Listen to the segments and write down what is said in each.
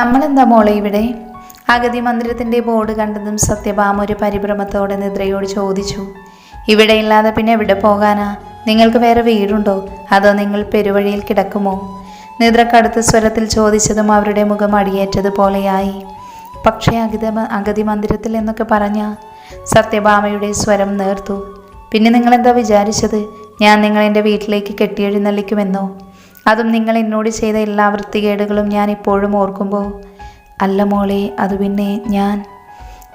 നമ്മളെന്താ മോളെ ഇവിടെ? അഗതി മന്ദിരത്തിൻ്റെ ബോർഡ് കണ്ടതും സത്യഭാമ ഒരു പരിഭ്രമത്തോടെ നിദ്രയോട് ചോദിച്ചു. ഇവിടെ ഇല്ലാതെ പിന്നെ എവിടെ പോകാനാ? നിങ്ങൾക്ക് വേറെ വീടുണ്ടോ? അതോ നിങ്ങൾ പെരുവഴിയിൽ കിടക്കുമോ? നിദ്ര കടുത്ത സ്വരത്തിൽ ചോദിച്ചതും അവരുടെ മുഖം അടിയേറ്റതുപോലെയായി. പക്ഷേ അഗതി മന്ദിരത്തിൽ എന്നൊക്കെ പറഞ്ഞ സത്യഭാമയുടെ സ്വരം നേർത്തു. പിന്നെ നിങ്ങളെന്താ വിചാരിച്ചത്? ഞാൻ നിങ്ങളെൻ്റെ വീട്ടിലേക്ക് കെട്ടിയെഴുന്നള്ളിക്കുമെന്നോ? അതും നിങ്ങൾ എന്നോട് ചെയ്ത എല്ലാ വൃത്തികേടുകളും ഞാൻ ഇപ്പോഴും ഓർക്കുമ്പോൾ. അല്ല മോളെ, അത്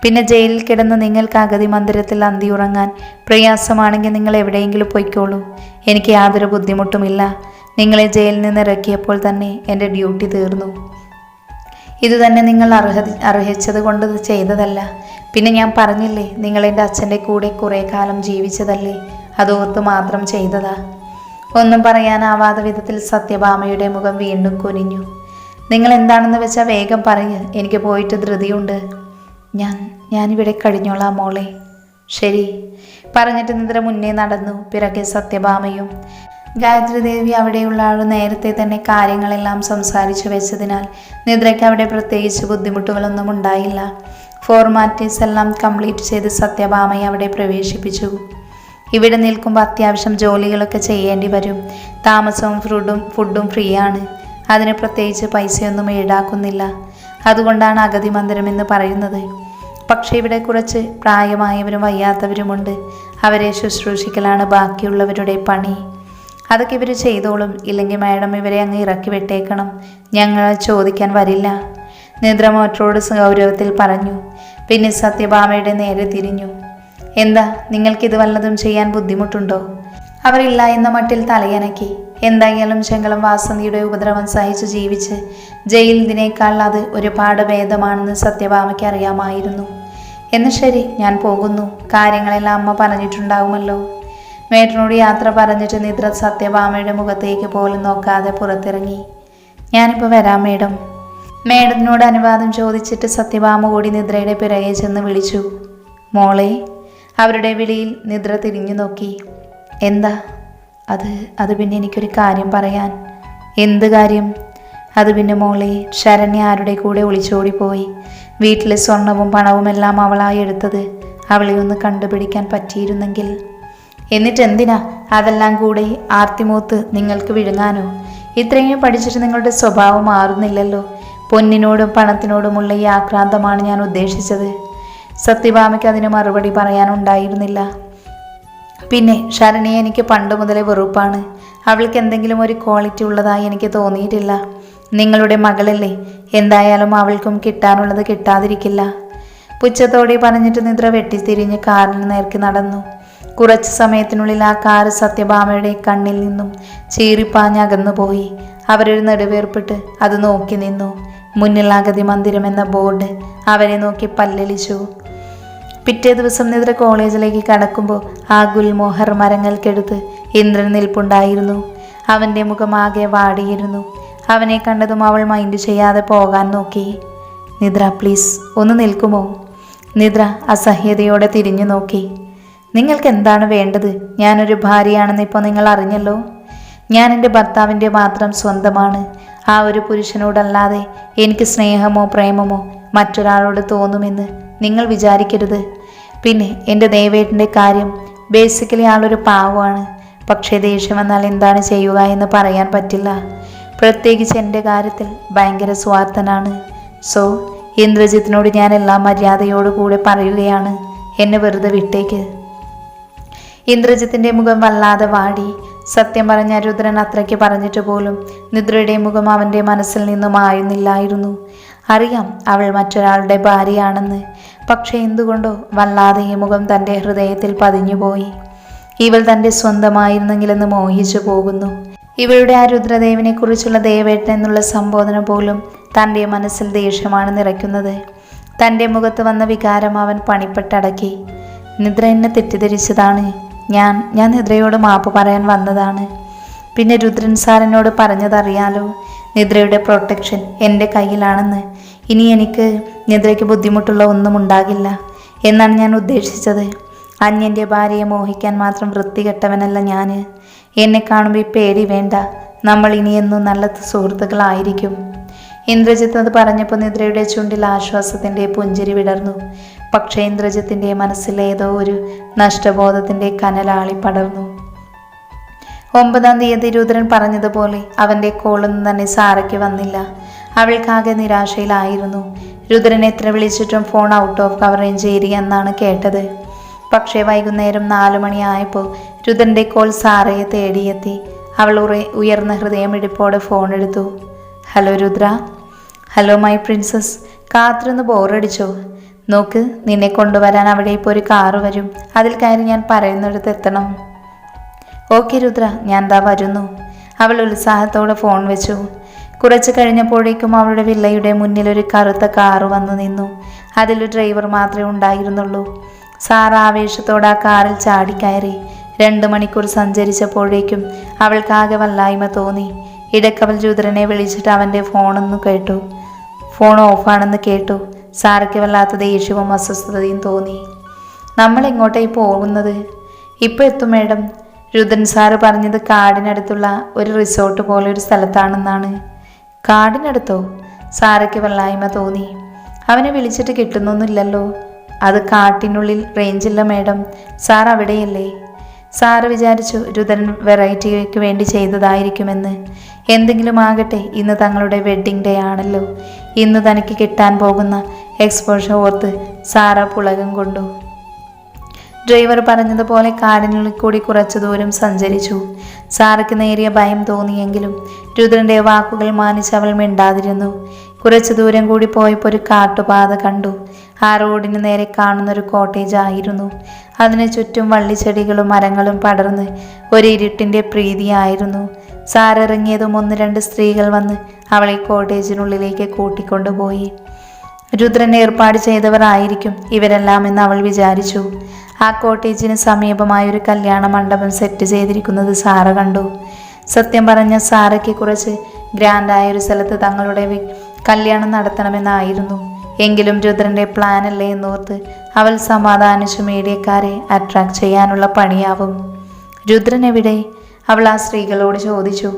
പിന്നെ ജയിലിൽ കിടന്ന് നിങ്ങൾക്ക് അഗതി മന്ദിരത്തിൽ അന്തി ഉറങ്ങാൻ പ്രയാസമാണെങ്കിൽ നിങ്ങൾ എവിടെയെങ്കിലും പൊയ്ക്കോളൂ. എനിക്ക് യാതൊരു ബുദ്ധിമുട്ടുമില്ല. നിങ്ങളെ ജയിലിൽ നിന്ന് ഇറക്കിയപ്പോൾ തന്നെ എൻ്റെ ഡ്യൂട്ടി തീർന്നു. ഇതുതന്നെ നിങ്ങൾ അർഹിച്ചത് കൊണ്ട് ചെയ്തതല്ല. പിന്നെ ഞാൻ പറഞ്ഞില്ലേ, നിങ്ങൾ എൻ്റെ അച്ഛൻ്റെ കൂടെ കുറേ കാലം ജീവിച്ചതല്ലേ, അതോർത്ത് മാത്രം ചെയ്തതാ. ഒന്നും പറയാനാവാത്ത വിധത്തിൽ സത്യഭാമയുടെ മുഖം വീണ്ടും കുനിഞ്ഞു. നിങ്ങൾ എന്താണെന്ന് വെച്ചാൽ വേഗം പറയ്, എനിക്ക് പോയിട്ട് ധൃതിയുണ്ട്. ഞാനിവിടെ കഴിഞ്ഞോളാം മോളെ. ശരി പറഞ്ഞിട്ട് നിദ്ര മുന്നേ നടന്നു. പിറകെ സത്യഭാമയും. ഗായത്രി ദേവി അവിടെയുള്ള ആൾ നേരത്തെ തന്നെ കാര്യങ്ങളെല്ലാം സംസാരിച്ചു വെച്ചതിനാൽ നിദ്രയ്ക്ക് അവിടെ പ്രത്യേകിച്ച് ബുദ്ധിമുട്ടുകളൊന്നും ഉണ്ടായില്ല. ഫോർമാലിറ്റീസ് എല്ലാം കംപ്ലീറ്റ് ചെയ്ത് സത്യഭാമയെ അവിടെ പ്രവേശിപ്പിച്ചു. ഇവിടെ നിൽക്കുമ്പോൾ അത്യാവശ്യം ജോലികളൊക്കെ ചെയ്യേണ്ടി വരും. താമസവും ഫുഡും ഫ്രീ ആണ്. അതിന് പ്രത്യേകിച്ച് പൈസയൊന്നും ഈടാക്കുന്നില്ല. അതുകൊണ്ടാണ് അഗതി മന്ദിരം എന്ന് പറയുന്നത്. പക്ഷേ ഇവിടെ കുറച്ച് പ്രായമായവരും വയ്യാത്തവരുമുണ്ട്. അവരെ ശുശ്രൂഷിക്കലാണ് ബാക്കിയുള്ളവരുടെ പണി. അതൊക്കെ ഇവർ ചെയ്തോളും. ഇല്ലെങ്കിൽ മാഡം ഇവരെ അങ്ങ് ഇറക്കി വിട്ടേക്കണം. ഞങ്ങൾ ചോദിക്കാൻ വരില്ല. നിദ്ര മോറ്ററോട് ഗൗരവത്തിൽ പറഞ്ഞു. പിന്നെ സത്യഭാമയുടെ നേരെ തിരിഞ്ഞു. എന്താ, നിങ്ങൾക്കിത് വല്ലതും ചെയ്യാൻ ബുദ്ധിമുട്ടുണ്ടോ? അവരില്ല എന്ന മട്ടിൽ തലയനക്കി. എന്തായാലും ചെങ്കളം വാസന്തിയുടെ ഉപദ്രവം സഹിച്ച് ജീവിച്ച് ജയിലിനേക്കാൾ അത് ഒരുപാട് ഭേദമാണെന്ന് സത്യഭാമയ്ക്ക് അറിയാമായിരുന്നു. എന്ന് ശരി, ഞാൻ പോകുന്നു. കാര്യങ്ങളെല്ലാം അമ്മ പറഞ്ഞിട്ടുണ്ടാവുമല്ലോ. മേട്ടനോട് യാത്ര പറഞ്ഞിട്ട് നിദ്ര സത്യഭാമയുടെ മുഖത്തേക്ക് പോലും നോക്കാതെ പുറത്തിറങ്ങി. ഞാനിപ്പോൾ വരാം മേഡം. മേഡത്തിനോട് അനുവാദം ചോദിച്ചിട്ട് സത്യഭാമ കൂടി നിദ്രയുടെ പിറകെ ചെന്ന് വിളിച്ചു. മോളെ. അവരുടെ വിളിയിൽ നിദ്ര തിരിഞ്ഞു നോക്കി. എന്താ? അത് പിന്നെ എനിക്കൊരു കാര്യം പറയാൻ. എന്ത് കാര്യം? അത് പിന്നെ മോളെ, ശരണ്യ ആരുടെ കൂടെ ഒളിച്ചോടിപ്പോയി. വീട്ടിലെ സ്വർണവും പണവും എല്ലാം അവളായി എടുത്തത്. അവളെ ഒന്ന് കണ്ടുപിടിക്കാൻ പറ്റിയിരുന്നെങ്കിൽ. എന്നിട്ട് എന്തിനാ അതെല്ലാം കൂടെ ആർത്തിമൂത്ത് നിങ്ങൾക്ക് വിഴുങ്ങാനോ? ഇത്രയും പഠിച്ചിട്ട് നിങ്ങളുടെ സ്വഭാവം മാറുന്നില്ലല്ലോ. പൊന്നിനോടും പണത്തിനോടുമുള്ള ഈ ആക്രാന്തമാണ് ഞാൻ ഉദ്ദേശിച്ചത്. സത്യഭാമയ്ക്ക് അതിന് മറുപടി പറയാനുണ്ടായിരുന്നില്ല. പിന്നെ ശരണ്യെ എനിക്ക് പണ്ട് മുതലേ വെറുപ്പാണ്. അവൾക്ക് എന്തെങ്കിലും ഒരു ക്വാളിറ്റി ഉള്ളതായി എനിക്ക് തോന്നിയിട്ടില്ല. നിങ്ങളുടെ മകളല്ലേ, എന്തായാലും അവൾക്കും കിട്ടാനുള്ളത് കിട്ടാതിരിക്കില്ല. പുച്ഛത്തോടെ പറഞ്ഞിട്ട് നിദ്ര വെട്ടിത്തിരിഞ്ഞ് കാറിന് നേർക്ക് നടന്നു. കുറച്ച് സമയത്തിനുള്ളിൽ ആ കാറ് സത്യഭാമയുടെ കണ്ണിൽ നിന്നും ചീറിപ്പാഞ്ഞകന്നുപോയി. അവരൊരു നെടുവേർപ്പിട്ട് അത് നോക്കി നിന്നു. മുന്നിൽ അഗതി മന്ദിരം എന്ന ബോർഡ് അവരെ നോക്കി പല്ലലിച്ചു. പിറ്റേ ദിവസം നിദ്ര കോളേജിലേക്ക് കടക്കുമ്പോൾ ആ ഗുൽമോഹർ മരങ്ങൾക്കെടുത്ത് ഇന്ദ്രൻ നിൽപ്പുണ്ടായിരുന്നു. അവൻ്റെ മുഖമാകെ വാടിയിരുന്നു. അവനെ കണ്ടതും അവൾ മൈൻഡ് ചെയ്യാതെ പോകാൻ നോക്കി. നിദ്ര പ്ലീസ് ഒന്ന് നിൽക്കുമോ? നിദ്ര അസഹ്യതയോടെ തിരിഞ്ഞു നോക്കി. നിങ്ങൾക്ക് എന്താണ് വേണ്ടത്? ഞാനൊരു ഭാര്യയാണെന്ന് ഇപ്പോൾ നിങ്ങൾ അറിഞ്ഞല്ലോ. ഞാൻ എൻ്റെ ഭർത്താവിൻ്റെ മാത്രം സ്വന്തമാണ്. ആ ഒരു പുരുഷനോടല്ലാതെ എനിക്ക് സ്നേഹമോ പ്രേമമോ മറ്റൊരാളോട് തോന്നുമെന്ന് നിങ്ങൾ വിചാരിക്കരുത്. പിന്നെ എൻ്റെ ദേവേട്ടൻ്റെ കാര്യം, ബേസിക്കലി ആളൊരു പാവമാണ്. പക്ഷേ ദേഷ്യം വന്നാൽ എന്താണ് ചെയ്യുക എന്ന് പറയാൻ പറ്റില്ല. പ്രത്യേകിച്ച് എൻ്റെ കാര്യത്തിൽ ഭയങ്കര സ്വാർത്ഥനാണ്. സോ ഇന്ദ്രജിത്തിനോട് ഞാൻ എല്ലാ മര്യാദയോടുകൂടെ പറയുകയാണ്, എന്നെ വെറുതെ വിട്ടേക്ക്. ഇന്ദ്രജിത്തിൻ്റെ മുഖം വല്ലാതെ വാടി. സത്യം പറഞ്ഞ രുദ്രൻ അത്രയ്ക്ക് പറഞ്ഞിട്ട് പോലും നിദ്രയുടെ മുഖം അവൻ്റെ മനസ്സിൽ നിന്നും മായുന്നില്ലായിരുന്നു. അറിയാം അവൾ മറ്റൊരാളുടെ ഭാര്യയാണെന്ന്. പക്ഷെ എന്തുകൊണ്ടോ വല്ലാതെ ഈ മുഖം തൻ്റെ ഹൃദയത്തിൽ പതിഞ്ഞുപോയി. ഇവൾ തൻ്റെ സ്വന്തമായിരുന്നെങ്കിലെന്ന് മോഹിച്ചു പോകുന്നു. ഇവളുടെ ആ രുദ്രദേവനെ കുറിച്ചുള്ള ദേവേട്ടൻ എന്നുള്ള സംബോധന പോലും തൻ്റെ മനസ്സിൽ ദേഷ്യമാണ് നിറയ്ക്കുന്നത്. തൻ്റെ മുഖത്ത് വന്ന വികാരം അവൻ പണിപ്പെട്ടടക്കി. നിദ്ര എന്നെ തെറ്റിദ്ധരിച്ചതാണ്. ഞാൻ നിദ്രയോട് മാപ്പ് പറയാൻ വന്നതാണ്. പിന്നെ രുദ്രൻ സാറിനോട് പറഞ്ഞതറിയാലോ, നിദ്രയുടെ പ്രൊട്ടക്ഷൻ എൻ്റെ കയ്യിലാണെന്ന്. ഇനി എനിക്ക് നിദ്രയ്ക്ക് ബുദ്ധിമുട്ടുള്ള ഒന്നും ഉണ്ടാകില്ല എന്നാണ് ഞാൻ ഉദ്ദേശിച്ചത്. അന്യൻ്റെ ഭാര്യയെ മോഹിക്കാൻ മാത്രം വൃത്തികെട്ടവനല്ല ഞാൻ. എന്നെ കാണുമ്പോൾ ഈ പേടി വേണ്ട. നമ്മൾ ഇനിയെന്നും നല്ല സുഹൃത്തുക്കളായിരിക്കും. ഇന്ദ്രജിത്ത് അത് പറഞ്ഞപ്പോൾ നിദ്രയുടെ ചുണ്ടിൽ ആശ്വാസത്തിൻ്റെ പുഞ്ചിരി വിടർന്നു. പക്ഷേ ഇന്ദ്രജിത്തിൻ്റെ മനസ്സിൽ ഏതോ ഒരു നഷ്ടബോധത്തിൻ്റെ കനലാളി പടർന്നു. 9-ാം തീയതി രുദ്രൻ പറഞ്ഞതുപോലെ അവൻ്റെ കോളൊന്നും തന്നെ സാറയ്ക്ക് വന്നില്ല. അവൾക്കാകെ നിരാശയിലായിരുന്നു. രുദ്രൻ എത്ര വിളിച്ചിട്ടും phone out of coverage area എന്നാണ് കേട്ടത്. പക്ഷേ വൈകുന്നേരം 4 മണിയായപ്പോൾ രുദ്രൻ്റെ കോൾ സാറയെ തേടിയെത്തി. അവൾ ഉയർന്ന ഹൃദയമിടിപ്പോടെ ഫോൺ എടുത്തു. Hello Rudra. Hello my princess. കാത്തിരുന്ന് ബോറടിച്ചോ? നോക്ക്, നിന്നെ കൊണ്ടുവരാൻ അവിടെ ഇപ്പോൾ ഒരു കാറ് വരും. അതിൽ കയറി ഞാൻ പറയുന്നിടത്ത് എത്തണം. ഓക്കെ രുദ്ര, ഞാൻ ദാ വരുന്നു. അവൾ ഉത്സാഹത്തോടെ ഫോൺ വെച്ചു. കുറച്ച് കഴിഞ്ഞപ്പോഴേക്കും അവളുടെ വില്ലയുടെ മുന്നിൽ ഒരു കറുത്ത കാറ് വന്നു നിന്നു. അതിലൊരു ഡ്രൈവർ മാത്രമേ ഉണ്ടായിരുന്നുള്ളൂ. സാറ ആവേശത്തോടെ ആ കാറിൽ ചാടിക്കയറി. 2 മണിക്കൂർ സഞ്ചരിച്ചപ്പോഴേക്കും അവൾക്കാകെ വല്ലായ്മ തോന്നി. ഇടക്കവൽ രുദ്രനെ വിളിച്ചിട്ട് അവൻ്റെ ഫോൺ ഓഫാണെന്ന് കേട്ടു. സാറയ്ക്ക് വല്ലാത്ത ദേഷ്യവും അസ്വസ്ഥതയും തോന്നി. നമ്മൾ എങ്ങോട്ടായി പോകുന്നത്? ഇപ്പോൾ എത്തും മേഡം. രുദ്രൻ സാറ് പറഞ്ഞത് കാടിനടുത്തുള്ള ഒരു റിസോർട്ട് പോലെ ഒരു സ്ഥലത്താണെന്നാണ്. കാടിനടുത്തോ? സാറയ്ക്ക് വല്ലായ്മ തോന്നി. അവനെ വിളിച്ചിട്ട് കിട്ടുന്നൊന്നുമില്ലല്ലോ. അത് കാട്ടിനുള്ളിൽ റേഞ്ചില്ല മേഡം. സാർ അവിടെയല്ലേ? സാറ് വിചാരിച്ചു രുദ്രൻ വെറൈറ്റിക്ക് വേണ്ടി ചെയ്തതായിരിക്കുമെന്ന്. എന്തെങ്കിലും ആകട്ടെ, ഇന്ന് തങ്ങളുടെ വെഡ്ഡിംഗ് ഡേ ആണല്ലോ. ഇന്ന് തനിക്ക് കിട്ടാൻ പോകുന്ന എക്സ്പോഷർ ഓർത്ത് സാറ പുളകം കൊണ്ടു. ഡ്രൈവർ പറഞ്ഞതുപോലെ കാടിനുള്ളിൽ കൂടി കുറച്ചു ദൂരം സഞ്ചരിച്ചു. സാറയ്ക്ക് നേരിയ ഭയം തോന്നിയെങ്കിലും രുദ്രൻ്റെ വാക്കുകൾ മാനിച്ച് അവൾ മിണ്ടാതിരുന്നു. കുറച്ചു ദൂരം കൂടി പോയപ്പോൾ ഒരു കാട്ടുപാത കണ്ടു. ആ റോഡിന് നേരെ കാണുന്നൊരു കോട്ടേജ് ആയിരുന്നു. അതിന് ചുറ്റും വള്ളിച്ചെടികളും മരങ്ങളും പടർന്ന് ഒരു ഇരുട്ടിൻ്റെ പ്രീതിയായിരുന്നു. സാറിറങ്ങിയതും 1-2 സ്ത്രീകൾ വന്ന് അവളെ കോട്ടേജിനുള്ളിലേക്ക് കൂട്ടിക്കൊണ്ടുപോയി. രുദ്രൻ ഏർപ്പാട് ചെയ്തവർ ആയിരിക്കും ഇവരെല്ലാം എന്ന് അവൾ വിചാരിച്ചു. ആ കോട്ടേജിന് സമീപമായൊരു കല്യാണ മണ്ഡപം സെറ്റ് ചെയ്തിരിക്കുന്നത് സാറ കണ്ടു. സത്യം പറഞ്ഞ സാറയ്ക്ക് കുറച്ച് ഗ്രാൻഡായൊരു സ്ഥലത്ത് തങ്ങളുടെ കല്യാണം നടത്തണമെന്നായിരുന്നു. എങ്കിലും രുദ്രൻ്റെ പ്ലാനല്ലേ എന്നോർത്ത് അവൾ സമാധാനിച്ചു മീഡിയക്കാരെ അട്രാക്ട് ചെയ്യാനുള്ള പണിയാവും. രുദ്രൻ എവിടെ? അവൾ ആ സ്ത്രീകളോട് ചോദിച്ചു.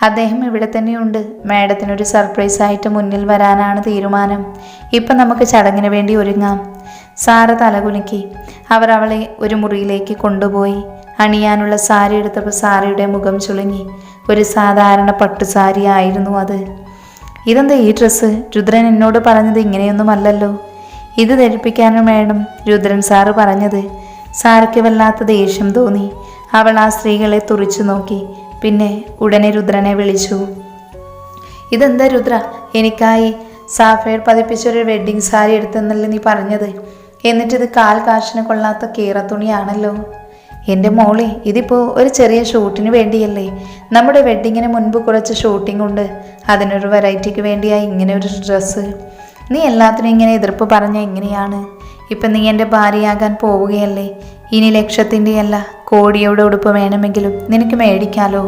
അദ്ദേഹം ഇവിടെ തന്നെയുണ്ട്. മാഡത്തിനൊരു സർപ്രൈസായിട്ട് മുന്നിൽ വരാനാണ് തീരുമാനം. ഇപ്പം നമുക്ക് ചടങ്ങിന് വേണ്ടി ഒരുങ്ങാം. സാറ തലകുലുക്കി. അവർ അവളെ ഒരു മുറിയിലേക്ക് കൊണ്ടുപോയി. അണിയാനുള്ള സാരി എടുത്തപ്പോൾ സാരയുടെ മുഖം ചുളുങ്ങി. ഒരു സാധാരണ പട്ടുസാരി ആയിരുന്നു അത്. ഇതെന്താ ഈ ഡ്രസ്സ്? രുദ്രൻ എന്നോട് പറഞ്ഞത് ഇങ്ങനെയൊന്നുമല്ലല്ലോ. ഇത് ധരിപ്പിക്കാനും വേണം രുദ്രൻ സാറ് പറഞ്ഞത്. സാരയ്ക്ക് വല്ലാത്ത ദേഷ്യം തോന്നി. അവൾ ആ സ്ത്രീകളെ തുറിച്ചു നോക്കി. പിന്നെ ഉടനെ രുദ്രനെ വിളിച്ചു. ഇതെന്താ രുദ്ര, എനിക്കായി സാഫയർ പതിപ്പിച്ചൊരു വെഡ്ഡിങ് സാരി എടുത്തെന്നല്ലേ നീ പറഞ്ഞത്? എന്നിട്ടിത് കാശിന് കൊള്ളാത്ത കീറത്തുണിയാണല്ലോ. എൻ്റെ മോളെ, ഇതിപ്പോൾ ഒരു ചെറിയ ഷൂട്ടിന് വേണ്ടിയല്ലേ? നമ്മുടെ വെഡ്ഡിങ്ങിന് മുൻപ് കുറച്ച് ഷൂട്ടിംഗ് ഉണ്ട്. അതിനൊരു വെറൈറ്റിക്ക് വേണ്ടിയായി ഇങ്ങനെ ഒരു ഡ്രസ്സ്. നീ എല്ലാത്തിനും ഇങ്ങനെ എതിർപ്പ് പറഞ്ഞാൽ എങ്ങനെയാണ്? ഇപ്പം നീ എൻ്റെ ഭാര്യയാകാൻ പോവുകയല്ലേ. ഇനി ലക്ഷത്തിൻ്റെയല്ല കോടിയുടെ ഉടുപ്പ് വേണമെങ്കിലും നിനക്ക് മേടിക്കാലോ.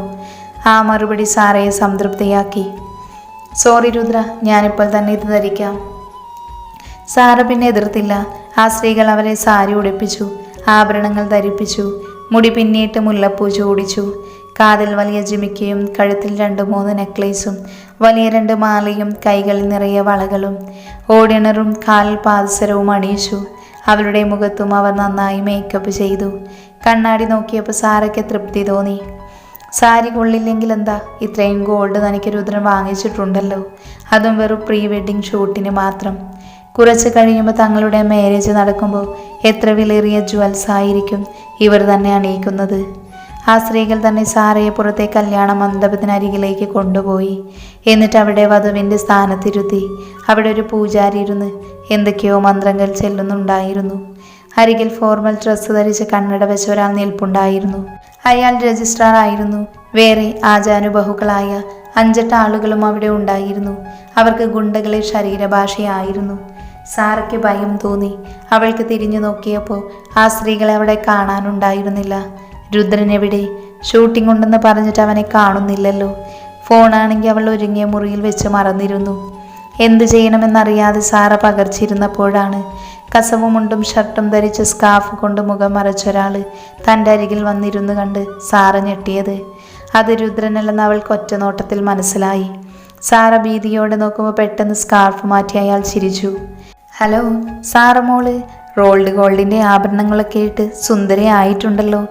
ആ മറുപടി സാറയെ സംതൃപ്തിയാക്കി. സോറി രുദ്ര, ഞാനിപ്പോൾ തന്നെ ഇത് ധരിക്കാം. സാറ പിന്നെ എതിർത്തില്ല. ആ സ്ത്രീകൾ അവരെ സാരി ഉടുപ്പിച്ചു, ആഭരണങ്ങൾ ധരിപ്പിച്ചു, മുടി പിന്നിയിട്ട് മുല്ലപ്പൂ ചൂടിച്ചു. കാതിൽ വലിയ ജിമിക്കയും കഴുത്തിൽ 2-3 നെക്ലേസും വലിയ 2 മാലയും കൈകളിൽ നിറയെ വളകളും ഓടിയണറും കാലിൽ പാദസരവും അണിയിച്ചു. അവളുടെ മുഖത്തും അവർ നന്നായി മേക്കപ്പ് ചെയ്തു. കണ്ണാടി നോക്കിയപ്പോൾ സാറയ്ക്ക് തൃപ്തി തോന്നി. സാരി കൊള്ളില്ലെങ്കിൽ എന്താ, ഇത്രയും ഗോൾഡ് തനിക്ക് രുദ്രൻ വാങ്ങിച്ചിട്ടുണ്ടല്ലോ. അതും വെറും പ്രീ വെഡ്ഡിങ് ഷൂട്ടിന് മാത്രം. കുറച്ച് കഴിയുമ്പോൾ തങ്ങളുടെ മാരേജ് നടക്കുമ്പോൾ എത്ര വിലയേറിയ ജ്വൽസ് ആയിരിക്കും ഇവർ തന്നെ അണിയിക്കുന്നത്. ആ സ്ത്രീകൾ തന്നെ സാറയെ പുറത്തെ കല്യാണ മണ്ഡപത്തിനരികിലേക്ക് കൊണ്ടുപോയി. എന്നിട്ട് അവിടെ വധുവിൻ്റെ സ്ഥാനത്തിരുത്തി. അവിടെ ഒരു പൂജാരി ഇരുന്ന് എന്തൊക്കെയോ മന്ത്രങ്ങൾ ചെല്ലുന്നുണ്ടായിരുന്നു. അരികിൽ ഫോർമൽ ഡ്രസ്സ് ധരിച്ച് കണ്ണട വെച്ച ഒരാൾ നിൽപ്പുണ്ടായിരുന്നു. അയാൾ രജിസ്ട്രാർ ആയിരുന്നു. വേറെ ആചാനുബഹുക്കളായ 5-8 ആളുകളും അവിടെ ഉണ്ടായിരുന്നു. അവർക്ക് ഗുണ്ടകളെ ശരീരഭാഷയായിരുന്നു. സാറയ്ക്ക് ഭയം തോന്നി. അവൾക്ക് തിരിഞ്ഞു നോക്കിയപ്പോൾ ആ സ്ത്രീകളെ അവിടെ കാണാനുണ്ടായിരുന്നില്ല. രുദ്രൻ എവിടെ? ഷൂട്ടിംഗ് ഉണ്ടെന്ന് പറഞ്ഞിട്ട് അവനെ കാണുന്നില്ലല്ലോ. ഫോണാണെങ്കിൽ അവൾ ഒരുങ്ങിയ മുറിയിൽ വെച്ച് മറന്നിരുന്നു. എന്തു ചെയ്യണമെന്നറിയാതെ സാറ പകർച്ചിരുന്നപ്പോഴാണ് കസവും മുണ്ടും ഷർട്ടും ധരിച്ച് സ്കാർഫ് കൊണ്ട് മുഖം മറച്ചൊരാൾ തൻ്റെ അരികിൽ വന്നിരുന്നു കണ്ട് സാറ ഞെട്ടിയത്. അത് രുദ്രനല്ലെന്ന് അവൾക്ക് ഒറ്റനോട്ടത്തിൽ മനസ്സിലായി. സാറ ഭീതിയോടെ നോക്കുമ്പോൾ പെട്ടെന്ന് സ്കാർഫ് മാറ്റി അയാൾ ചിരിച്ചു. ഹലോ സാറ മോള്, റോൾഡ് ഗോൾഡിൻ്റെ ആഭരണങ്ങളൊക്കെ ഇട്ട് സുന്ദരിയായിട്ടുണ്ടല്ലോ.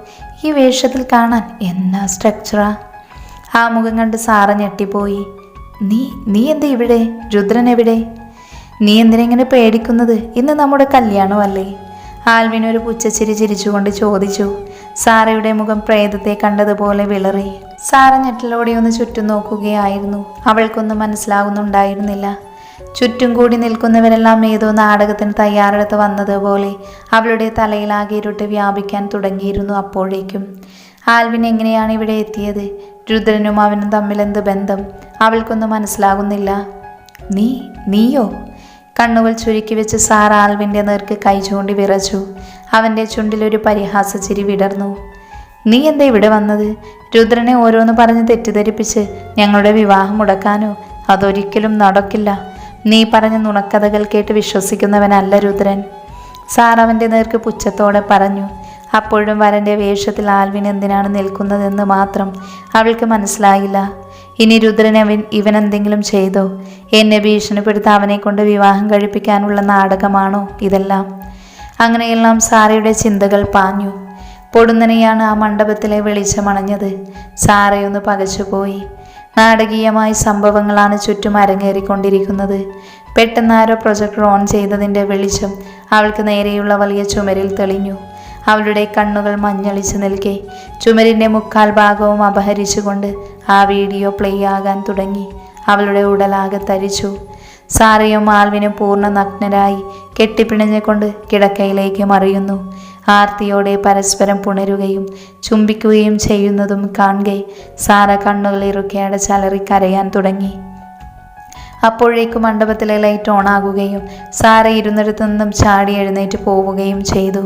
ഈ വേഷത്തിൽ കാണാൻ എന്നാ സ്ട്രക്ചറാ. ആ മുഖം കണ്ട് സാറ ഞെട്ടിപ്പോയി. നീ എന്താ ഇവിടെ? രുദ്രൻ എവിടെ? നീ എന്തിനെങ്ങനെ പേടിക്കുന്നത്? ഇന്ന് നമ്മുടെ കല്യാണമല്ലേ? ആൽവിൻ ഒരു പുച്ഛച്ചിരി ചിരിച്ചുകൊണ്ട് ചോദിച്ചു. സാറയുടെ മുഖം പ്രേതത്തെ കണ്ടതുപോലെ വിളറി. സാറ ഞെട്ടലോടെ ഒന്ന് ചുറ്റും നോക്കുകയായിരുന്നു. അവൾക്കൊന്നും മനസ്സിലാകുന്നുണ്ടായിരുന്നില്ല. ചുറ്റും കൂടി നിൽക്കുന്നവരെല്ലാം ഏതോ നാടകത്തിന് തയ്യാറെടുത്ത് വന്നതുപോലെ അവളുടെ തലയിലാകെ ഇരുട്ട് വ്യാപിക്കാൻ തുടങ്ങിയിരുന്നു. അപ്പോഴേക്കും ആൽവിൻ എങ്ങനെയാണ് ഇവിടെ എത്തിയത്? രുദ്രനും അവനും തമ്മിൽ എന്ത് ബന്ധം? അവൾക്കൊന്നും മനസ്സിലാകുന്നില്ല. നീയോ? കണ്ണുകൾ ചുരുക്കി വെച്ച് സാർ ആൽവിൻ്റെ നേർക്ക് കൈ ചൂണ്ടി വിറച്ചു. അവൻ്റെ ചുണ്ടിലൊരു പരിഹാസ ചിരി വിടർന്നു. നീ എന്താ ഇവിടെ വന്നത്? രുദ്രനെ ഓരോന്ന് പറഞ്ഞ് തെറ്റിദ്ധരിപ്പിച്ച് ഞങ്ങളുടെ വിവാഹം മുടക്കാനോ? അതൊരിക്കലും നടക്കില്ല. നീ പറഞ്ഞ നുണക്കഥകൾ കേട്ട് വിശ്വസിക്കുന്നവനല്ല രുദ്രൻ. സാർ അവൻ്റെ നേർക്ക് പുച്ഛത്തോടെ പറഞ്ഞു. അപ്പോഴും വരൻ്റെ വേഷത്തിൽ ആൽവിൻ എന്തിനാണ് നിൽക്കുന്നതെന്ന് മാത്രം അവൾക്ക് മനസ്സിലായില്ല. ഇനി രുദ്രൻ ഇവനെന്തെങ്കിലും ചെയ്തോ? എന്നെ ഭീഷണിപ്പെടുത്തി അവനെ കൊണ്ട് വിവാഹം കഴിപ്പിക്കാനുള്ള നാടകമാണോ ഇതെല്ലാം? അങ്ങനെയെല്ലാം സാറയുടെ ചിന്തകൾ പാഞ്ഞു. പൊടുന്നനെയാണ് ആ മണ്ഡപത്തിലെ വെളിച്ചമണഞ്ഞത്. സാറയൊന്ന് പകച്ചുപോയി. നാടകീയമായ സംഭവങ്ങളാണ് ചുറ്റും അരങ്ങേറിക്കൊണ്ടിരിക്കുന്നത്. പെട്ടെന്ന് ആരോ പ്രൊജക്ടർ ഓൺ ചെയ്തതിൻ്റെ വെളിച്ചം അവൾക്ക് നേരെയുള്ള വലിയ ചുമരിൽ തെളിഞ്ഞു. അവളുടെ കണ്ണുകൾ മഞ്ഞളിച്ച് നിൽക്കെ ചുമരിൻ്റെ മുക്കാൽ ഭാഗവും അപഹരിച്ചുകൊണ്ട് ആ വീഡിയോ പ്ലേ ആകാൻ തുടങ്ങി. അവളുടെ ഉടലാകെ തരിച്ചു. സാറയും ആൽവിനും പൂർണ്ണ നഗ്നരായി കെട്ടിപ്പിണഞ്ഞുകൊണ്ട് കിടക്കയിലേക്ക് മറിയുന്നു. ആർത്തിയോടെ പരസ്പരം പുണരുകയും ചുംബിക്കുകയും ചെയ്യുന്നതും കാണെ സാറ കണ്ണുകൾ ഇറുക്കെ അടച്ചലറി കരയാൻ തുടങ്ങി. അപ്പോഴേക്കും മണ്ഡപത്തിലെ ലൈറ്റ് ഓണാകുകയും സാറ ഇരുന്നിടത്തു നിന്നും ചാടി എഴുന്നേറ്റ് പോവുകയും ചെയ്തു.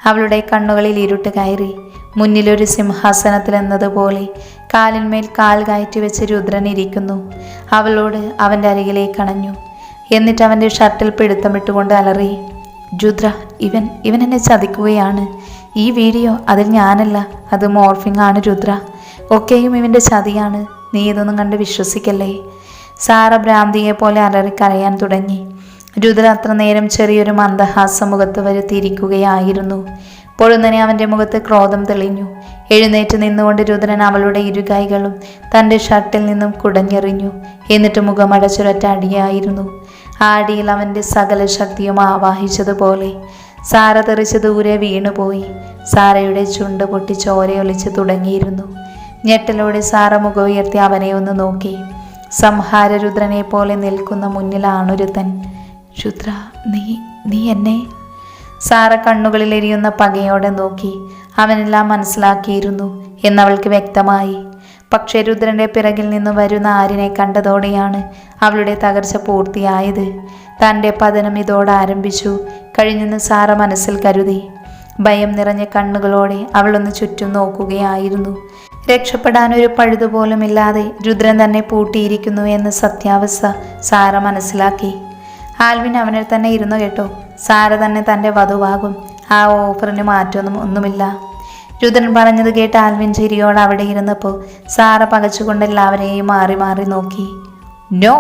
അവളുടെ കണ്ണുകളിൽ ഇരുട്ട് കയറി. മുന്നിലൊരു സിംഹാസനത്തിൽ എന്നതുപോലെ കാലിന്മേൽ കാൽ കയറ്റി വെച്ച് രുദ്രൻ ഇരിക്കുന്നു. അവളോട് അവൻ്റെ അരികിലേക്ക് അണഞ്ഞു. എന്നിട്ട് അവൻ്റെ ഷർട്ടിൽ പിടുത്തമിട്ടുകൊണ്ട് അലറി. രുദ്ര, ഇവൻ എന്നെ ചതിക്കുകയാണ്. ഈ വീഡിയോ അതിൽ ഞാനല്ല, അത് മോർഫിംഗ് ആണ് രുദ്ര. ഒക്കെയും ഇവൻ്റെ ചതിയാണ്. നീ ഇതൊന്നും കണ്ട് വിശ്വസിക്കല്ലേ. സാറ ഭ്രാന്തിയെ പോലെ അലറിക്കരയാൻ തുടങ്ങി. രുദ്ര അത്ര നേരം ചെറിയൊരു മന്ദഹാസം മുഖത്ത് വരുത്തിയിരിക്കുകയായിരുന്നു. പൊടുന്നനെ അവൻ്റെ മുഖത്ത് ക്രോധം തെളിഞ്ഞു. എഴുന്നേറ്റ് നിന്നുകൊണ്ട് രുദ്രൻ അവളുടെ ഇരുകൈകളും തൻ്റെ ഷർട്ടിൽ നിന്നും കുടഞ്ഞെറിഞ്ഞു. എന്നിട്ട് മുഖമടച്ചൊരൊറ്റ അടിയായിരുന്നു. ആ അടിയിൽ അവൻ്റെ സകല ശക്തിയും ആവാഹിച്ചതുപോലെ സാറ തെറിച്ച് ദൂരെ വീണുപോയി. സാറയുടെ ചുണ്ട് പൊട്ടി ചോരയൊലിച്ച് തുടങ്ങിയിരുന്നു. ഞെട്ടലോടെ സാറ മുഖം ഉയർത്തി അവനെ ഒന്ന് നോക്കി. സംഹാരരുദ്രനെ പോലെ നിൽക്കുന്ന മുന്നിലാണൊരുത്തൻ. രുദ്ര, നീ എന്നെ? സാറ കണ്ണുകളിൽ എരിയുന്ന പകയോടെ നോക്കി. അവനെല്ലാം മനസ്സിലാക്കിയിരുന്നു എന്നവൾക്ക് വ്യക്തമായി. പക്ഷേ രുദ്രൻ്റെ പിറകിൽ നിന്ന് വരുന്ന ആരിനെ കണ്ടതോടെയാണ് അവളുടെ തകർച്ച പൂർത്തിയായത്. തൻ്റെ പതനം ഇതോടെ ആരംഭിച്ചു കഴിഞ്ഞെന്ന് സാറ മനസ്സിൽ കരുതി. ഭയം നിറഞ്ഞ കണ്ണുകളോടെ അവളൊന്ന് ചുറ്റും നോക്കുകയായിരുന്നു. രക്ഷപ്പെടാനൊരു പഴുതുപോലുമില്ലാതെ രുദ്രൻ തന്നെ പൂട്ടിയിരിക്കുന്നു എന്ന സത്യാവസ്ഥ സാറ മനസ്സിലാക്കി. ആൽവിൻ അവനിൽ തന്നെ ഇരുന്നു കേട്ടോ. സാറ തന്നെ തൻ്റെ വധുവാകും. ആ ഓഫറിന് ഒന്നുമില്ല. രുദ്രൻ പറഞ്ഞത് കേട്ട് ആൽവിൻ ചിരിയോടെ അവിടെ ഇരുന്നപ്പോൾ സാറ പകച്ചുകൊണ്ട് എല്ലാവരെയും മാറി മാറി നോക്കി. നോ!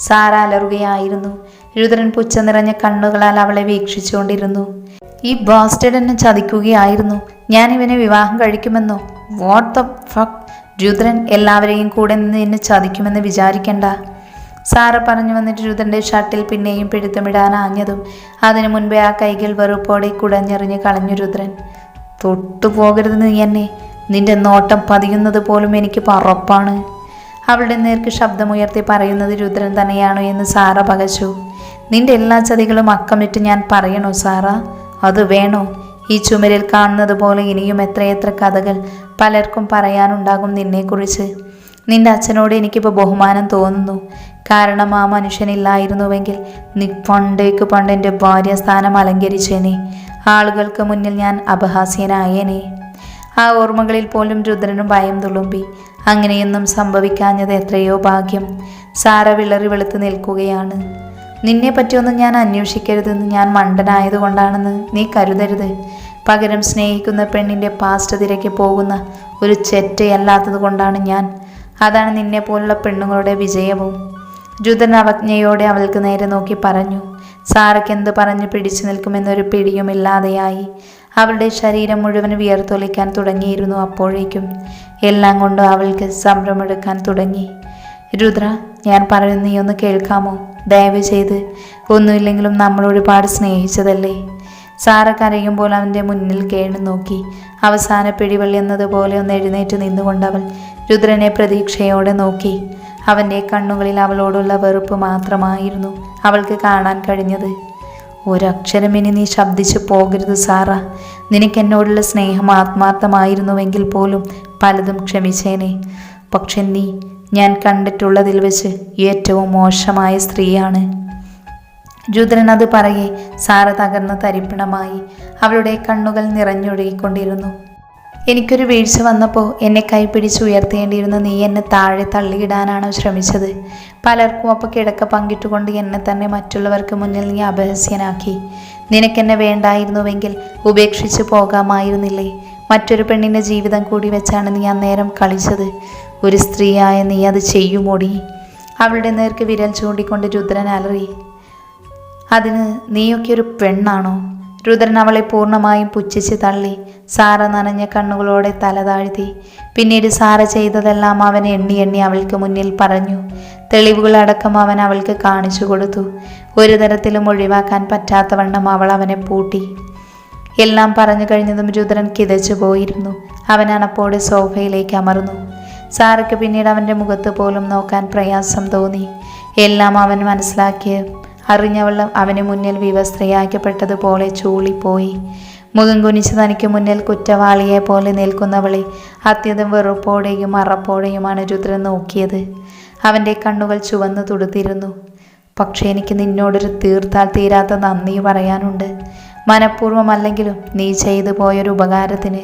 സാറ അലറുകയായിരുന്നു. രുദ്രൻ പുച്ഛ നിറഞ്ഞ കണ്ണുകളാൽ അവളെ വീക്ഷിച്ചുകൊണ്ടിരുന്നു. ഈ ബാസ്റ്റഡ് എന്നെ ചതിക്കുകയായിരുന്നു. ഞാൻ ഇവനെ വിവാഹം കഴിക്കുമെന്നോ? What the fuck! രുദ്രൻ എല്ലാവരെയും കൂടെ നിന്ന് എന്നെ ചതിക്കുമെന്ന് വിചാരിക്കണ്ട. സാറ പറഞ്ഞു വന്നിട്ട് രുദ്രൻ്റെ ഷർട്ടിൽ പിന്നെയും പിടുത്തമിടാനാഞ്ഞതും അതിനു മുൻപേ ആ കൈകൾ വെറുപ്പോടെ കുടഞ്ഞെറിഞ്ഞ് കളഞ്ഞു രുദ്രൻ. തൊട്ടുപോകരുത് നീ എന്നെ. നിന്റെ നോട്ടം പതിയുന്നത് പോലും എനിക്ക് ഉറപ്പാണ്. അവളുടെ നേർക്ക് ശബ്ദമുയർത്തി പറയുന്നത് രുദ്രൻ തന്നെയാണോ എന്ന് സാറ പകച്ചു. നിന്റെ എല്ലാ ചതികളും അക്കമിട്ട് ഞാൻ പറയണോ സാറ? അത് വേണോ? ഈ ചുമരിൽ കാണുന്നത് പോലെ ഇനിയും എത്രയെത്ര കഥകൾ പലർക്കും പറയാനുണ്ടാകും നിന്നെക്കുറിച്ച്. നിന്റെ അച്ഛനോട് എനിക്കിപ്പോൾ ബഹുമാനം തോന്നുന്നു. കാരണം ആ മനുഷ്യനില്ലായിരുന്നുവെങ്കിൽ നീ പണ്ട് എൻ്റെ ഭാര്യാസ്ഥാനം അലങ്കരിച്ചേനെ. ആളുകൾക്ക് മുന്നിൽ ഞാൻ അപഹാസ്യനായേനെ. ആ ഓർമ്മകളിൽ പോലും രുദ്രനും ഭയം തുളുമ്പി. അങ്ങനെയൊന്നും സംഭവിക്കാഞ്ഞത് എത്രയോ ഭാഗ്യം. സാറ വിളറി വെളുത്ത് നിൽക്കുകയാണ്. നിന്നെ പറ്റിയൊന്നും ഞാൻ അന്വേഷിക്കരുതെന്ന് ഞാൻ മണ്ടനായതുകൊണ്ടാണെന്ന് നീ കരുതരുത്. പകരം സ്നേഹിക്കുന്ന പെണ്ണിൻ്റെ പാസ്റ്റ് തിരക്കി പോകുന്ന ഒരു ചെറ്റയല്ലാത്തത് കൊണ്ടാണ് ഞാൻ. അതാണ് നിന്നെപ്പോലുള്ള പെണ്ണുങ്ങളുടെ വിജയവും. രുദ്രൻ അവജ്ഞയോടെ അവൾക്ക് നേരെ നോക്കി പറഞ്ഞു. സാറയ്ക്ക് എന്ത് പറഞ്ഞു പിടിച്ചു നിൽക്കുമെന്നൊരു പിടിയുമില്ലാതെയായി. അവളുടെ ശരീരം മുഴുവൻ വിയർത്തൊലിക്കാൻ തുടങ്ങിയിരുന്നു. അപ്പോഴേക്കും എല്ലാം കൊണ്ടും അവൾക്ക് സംഭ്രമെടുക്കാൻ തുടങ്ങി. രുദ്ര, ഞാൻ പറയുന്ന നീ ഒന്ന് കേൾക്കാമോ? ദയവ് ചെയ്ത്. ഒന്നുമില്ലെങ്കിലും നമ്മൾ ഒരുപാട് സ്നേഹിച്ചതല്ലേ? സാറ കരയുമ്പോൾ അവൻ്റെ മുന്നിൽ കേണു നോക്കി. അവസാന പിടിവള്ളി എന്നതുപോലെ ഒന്ന് എഴുന്നേറ്റ് നിന്നുകൊണ്ടവൾ രുദ്രനെ പ്രതീക്ഷയോടെ നോക്കി. അവൻ്റെ കണ്ണുകളിൽ അവളോടുള്ള വെറുപ്പ് മാത്രമായിരുന്നു അവൾക്ക് കാണാൻ കഴിഞ്ഞത്. ഒരക്ഷരം ഇനി നീ ശബ്ദിച്ചു പോകരുത് സാറ. നിനക്കെന്നോടുള്ള സ്നേഹം ആത്മാർത്ഥമായിരുന്നുവെങ്കിൽ പോലും പലതും ക്ഷമിച്ചേനെ. പക്ഷെ നീ ഞാൻ കണ്ടിട്ടുള്ളതിൽ വെച്ച് ഏറ്റവും മോശമായ സ്ത്രീയാണ്. രുദ്രൻ അത് പറയെ സാറ തകർന്ന തരിപ്പണമായി. അവളുടെ കണ്ണുകൾ നിറഞ്ഞൊഴുകിക്കൊണ്ടിരുന്നു. എനിക്കൊരു വീഴ്ച വന്നപ്പോൾ എന്നെ കൈപിടിച്ച് ഉയർത്തേണ്ടിയിരുന്ന നീ എന്നെ താഴെ തള്ളിയിടാനാണോ ശ്രമിച്ചത്? പലർക്കും അപ്പോൾ കിടക്ക പങ്കിട്ടുകൊണ്ട് എന്നെ തന്നെ മറ്റുള്ളവർക്ക് മുന്നിൽ നീ അപഹാസ്യനാക്കി. നിനക്കെന്നെ വേണ്ടായിരുന്നുവെങ്കിൽ ഉപേക്ഷിച്ച് പോകാമായിരുന്നില്ലേ? മറ്റൊരു പെണ്ണിൻ്റെ ജീവിതം കൂടി വെച്ചാണ് നീ അന്നേരം കളിച്ചത്. ഒരു സ്ത്രീയായ നീ അത് ചെയ്യുമോടി? അവളുടെ നേർക്ക് വിരൽ ചൂണ്ടിക്കൊണ്ട് രുദ്രൻ അലറി. അതിന് നീയൊക്കെ ഒരു പെണ്ണാണോ? രുദ്രൻ അവളെ പൂർണ്ണമായും പുച്ഛിച്ച് തള്ളി. സാറ നനഞ്ഞ കണ്ണുകളോടെ തല താഴ്ത്തി. പിന്നീട് സാറ ചെയ്തതെല്ലാം അവൻ എണ്ണി എണ്ണി അവൾക്ക് മുന്നിൽ പറഞ്ഞു. തെളിവുകളടക്കം അവൻ അവൾക്ക് കാണിച്ചു കൊടുത്തു. ഒരു തരത്തിലും ഒഴിവാക്കാൻ പറ്റാത്തവണ്ണം അവൾ അവനെ പൂട്ടി. എല്ലാം പറഞ്ഞു കഴിഞ്ഞതും രുദ്രൻ കിതച്ചു പോയിരുന്നു. അവൻ അണപ്പോടെ സോഫയിലേക്ക് അമർന്നു. സാറയ്ക്ക് പിന്നീട് അവൻ്റെ മുഖത്ത് പോലും നോക്കാൻ പ്രയാസം തോന്നി. എല്ലാം അവൻ മനസ്സിലാക്കിയ അറിഞ്ഞവൾ അവന് മുന്നിൽ വിവസ്ത്രയാക്കപ്പെട്ടതുപോലെ ചൂളിപ്പോയി. മുഖം കുനിച്ച് തനിക്ക് മുന്നിൽ കുറ്റവാളിയെ പോലെ നിൽക്കുന്നവളെ അത്യന്തം വെറുപ്പോടെയും അറപ്പോടെയുമാണ് രുദ്രൻ നോക്കിയത്. അവൻ്റെ കണ്ണുകൾ ചുവന്നു തുടുത്തിരുന്നു. പക്ഷേ എനിക്ക് നിന്നോടൊരു തീർത്താൽ തീരാത്ത നന്ദി പറയാനുണ്ട്. മനഃപൂർവ്വമല്ലെങ്കിലും നീ ചെയ്തു പോയൊരു ഉപകാരത്തിന്.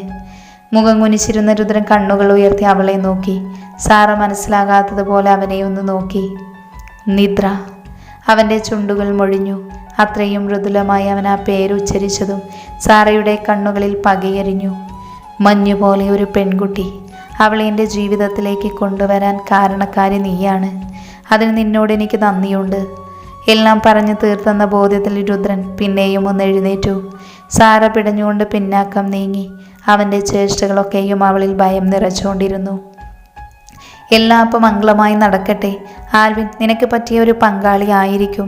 മുഖം കുനിച്ചിരുന്ന രുദ്രൻ കണ്ണുകൾ ഉയർത്തി അവളെ നോക്കി. സാറ മനസ്സിലാകാത്തതുപോലെ അവനെ ഒന്ന് നോക്കി. നിദ്ര. അവൻ്റെ ചുണ്ടുകൾ മൊഴിഞ്ഞു. അത്രയും മൃദുലമായി അവൻ ആ പേരുച്ചരിച്ചതും സാറയുടെ കണ്ണുകളിൽ പകയരിഞ്ഞു. മഞ്ഞുപോലെ ഒരു പെൺകുട്ടി, അവളെ എൻ്റെ ജീവിതത്തിലേക്ക് കൊണ്ടുവരാൻ കാരണക്കാരി നീയാണ്. അതിന് നിന്നോട് എനിക്ക് നന്ദിയുണ്ട്. എല്ലാം പറഞ്ഞു തീർത്തെന്ന ബോധ്യത്തിൽ രുദ്രൻ പിന്നെയും ഒന്ന് എഴുന്നേറ്റു. സാറ പിടഞ്ഞുകൊണ്ട് പിന്നാക്കം നീങ്ങി. അവൻ്റെ ചേഷ്ടകളൊക്കെയും അവളിൽ ഭയം നിറച്ചുകൊണ്ടിരുന്നു. എല്ലാം അപ്പം മംഗളമായി നടക്കട്ടെ. ആൽവിൻ നിനക്ക് പറ്റിയ ഒരു പങ്കാളി ആയിരിക്കും.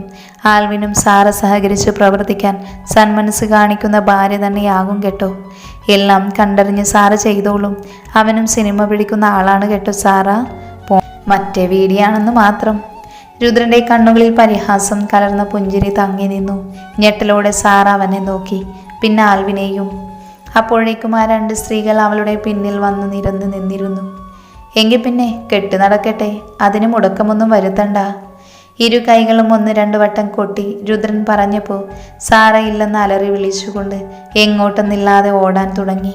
ആൽവിനും സാറ സഹകരിച്ച് പ്രവർത്തിക്കാൻ സന്മനസ് കാണിക്കുന്ന ഭാര്യ തന്നെയാകും കേട്ടോ. എല്ലാം കണ്ടറിഞ്ഞ് സാറ ചെയ്തോളും. അവനും സിനിമ പിടിക്കുന്ന ആളാണ് കേട്ടോ സാറ. മറ്റേ വീടിയാണെന്ന് മാത്രം. രുദ്രൻ്റെ കണ്ണുകളിൽ പരിഹാസം കലർന്ന പുഞ്ചിരി തങ്ങി നിന്നു. ഞെട്ടലോടെ സാറ അവനെ നോക്കി, പിന്നെ ആൽവിനെയും. അപ്പോഴേക്കും ആ രണ്ട് സ്ത്രീകൾ അവളുടെ പിന്നിൽ വന്ന് നിരന്ന് നിന്നിരുന്നു. എങ്കിൽ പിന്നെ കെട്ട് നടക്കട്ടെ, അതിന് മുടക്കമൊന്നും വരുത്തണ്ട. ഇരു കൈകളും 1-2 വട്ടം കൊട്ടി രുദ്രൻ പറഞ്ഞപ്പോൾ സാറ ഇല്ലെന്ന് അലറി വിളിച്ചുകൊണ്ട് എങ്ങോട്ടെന്നില്ലാതെ ഓടാൻ തുടങ്ങി.